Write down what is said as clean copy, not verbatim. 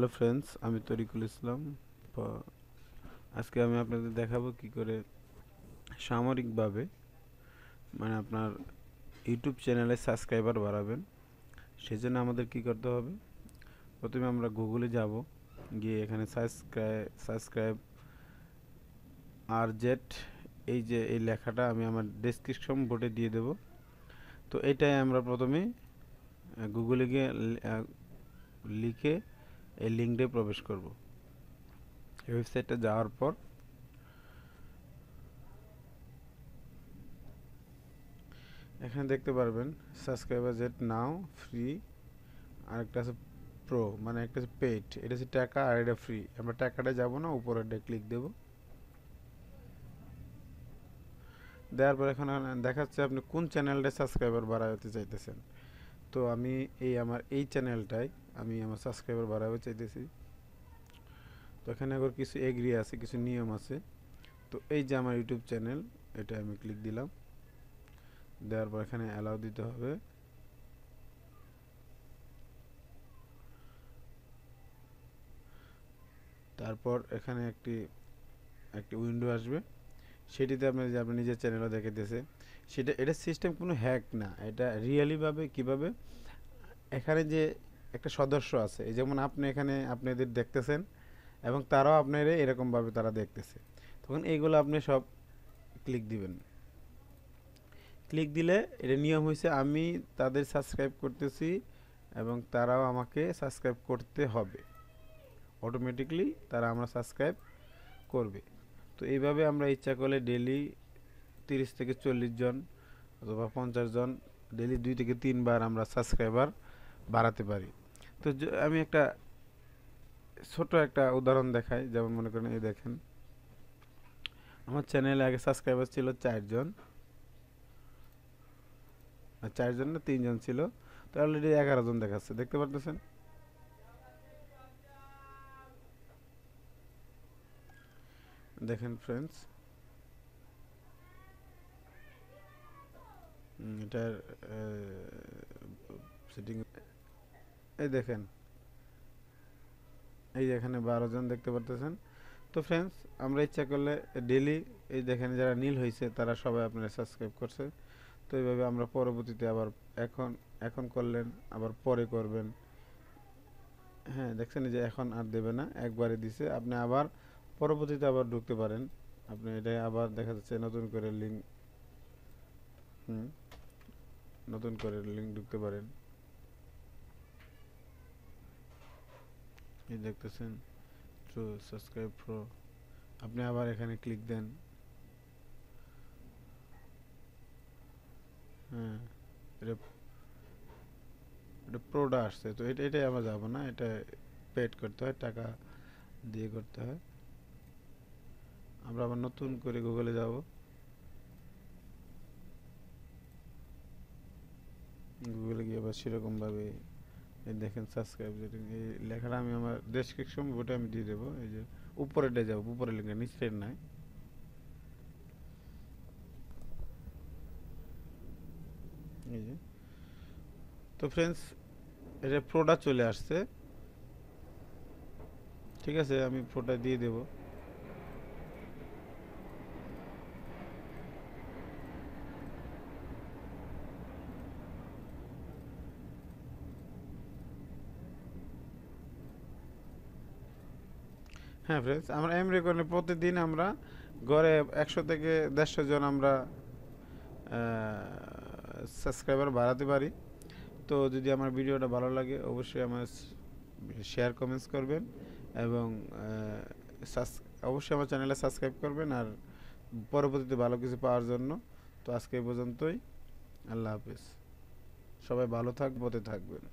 Hello friends, আমি তরিকুল ইসলাম। আজকে আমি আপনাদের দেখাবো কি করে সামরিকভাবে আপনার ইউটিউব চ্যানেলে সাবস্ক্রাইবার বাড়াবেন। সেজন্য আমাদের কি করতে হবে, প্রথমে আমরা গুগলে যাব, গিয়ে এখানে সাবস্ক্রাইব আর জেড এই লেখাটা আমি আমার ডেসক্রিপশন বোর্ডে দিয়ে দেব। তো এটাই আমরা প্রথমে গুগলে গিয়ে লিখে এই লিঙ্কে প্রবেশ করব। এই ওয়েবসাইটে যাওয়ার পর এখানে দেখতে পারবেন সাবস্ক্রাইবার জেট নাও ফ্রি, আর একটা আছে প্রো, মানে একটা আছে পেইড, এটা হচ্ছে টাকা আর এটা ফ্রি। আমরা টাকাটা যাব না, উপরে ক্লিক দেব। দেওয়ার পর এখানে দেখাচ্ছে আপনি কোন চ্যানেলটা সাবস্ক্রাইবার বাড়াতে চাইতেছেন। তো আমি আমার এই চ্যানেলটাই আমি আমার সাবস্ক্রাইবার বাড়াতে চাইতেছি। তো এখানে আবার কিছু এগ্রি আছে, কিছু নিয়ম আছে। তো এই যে আমার ইউটিউব চ্যানেল, এটা আমি ক্লিক দিলাম। দেওয়ার পর এখানে অ্যালাউ দিতে হবে। তারপর এখানে একটি উইন্ডো আসবে, সেটিতে আপনি নিজের চ্যানেলও দেখাইতেছে। এটা সিস্টেম কোনো হ্যাক না, এটা রিয়েলিভাবে কিভাবে এখানে যে একটা সদস্য আছে, এই যেমন আপনি এখানে আপনাদের দেখতেছেন এবং তারাও আপনার এরকমভাবে তারা দেখতেছে। তখন এইগুলো আপনি সব ক্লিক দিবেন। ক্লিক দিলে এটা নিয়ম হয়েছে, আমি তাদের সাবস্ক্রাইব করতেছি এবং তারাও আমাকে সাবস্ক্রাইব করতে হবে। অটোমেটিকলি তারা আমরা সাবস্ক্রাইব করবে। তো এইভাবে আমরা ইচ্ছা করলে ডেলি 30 থেকে 40 জন অথবা 50 জন ডেলি 2 থেকে 3 বার আমরা সাবস্ক্রাইবার বাড়াতে পারি। তো আমি একটা ছোট একটা উদাহরণ দেখাই। যেমন মনে করেন, এই দেখেন আমার চ্যানেলে আগে সাবস্ক্রাইবার ছিল 4 জন, 4 জন না 3 জন ছিল। তো অলরেডি 11 জন দেখাচ্ছে, দেখতে পারতেছেন। দেখেন ফ্রেন্ডস, এটার সেটিং এই দেখেন, এই এখানে 12 জন দেখতে পারতেছেন। তো ফ্রেন্ডস, আমরা ইচ্ছা করলে ডেলি এই দেখেন যারা নীল হয়েছে তারা সবাই আপনারা সাবস্ক্রাইব করছে। তো এইভাবে আমরা পরবর্তীতে আবার এখন করলেন, আবার পরে করবেন। হ্যাঁ, দেখছেন যে এখন আর দেবে না, একবারে দিছে। আপনি আবার পরবর্তীতে আবার ঢুকতে পারেন। আপনি এটা আবার দেখা যাচ্ছে নতুন করে লিঙ্ক ঢুকতে পারেন। এই দেখতেছেন ট্রু সাবস্ক্রাইব প্রো, আপনি আবার এখানে ক্লিক দেন। হ্যাঁ, এটা প্রোডা আসছে। তো এটাই আমরা যাব না, এটা পেড করতে হয়, টাকা দিয়ে করতে হয়। আমরা আবার নতুন করে গুগলে যাব। গুগলে গিয়ে আবার সেরকমভাবে এই দেখেন সাবস্ক্রাইব, এই লেখাটা আমি আমার ডেসক্রিপশন বোর্ডে আমি দিয়ে দেবো। এই যে উপরেটা যাব, উপরে লিখে নিচের নাই। এই যে, তো ফ্রেন্ডস, এটা প্রোডা চলে আসছে। ঠিক আছে, আমি প্রোডা দিয়ে দেব। হ্যাঁ ফ্রেন্ডস, আমরা এমনি করে প্রতিদিন আমরা গড়ে 100 থেকে 150 জন আমরা সাবস্ক্রাইবার বাড়াতে পারি। তো যদি আমার ভিডিওটা ভালো লাগে, অবশ্যই আমার শেয়ার কমেন্টস করবেন এবং অবশ্যই আমার চ্যানেলে সাবস্ক্রাইব করবেন, আর পরবর্তীতে ভালো কিছু পাওয়ার জন্য। তো আজকে এই পর্যন্তই। আল্লাহ হাফেজ। সবাই ভালো থাকবেন।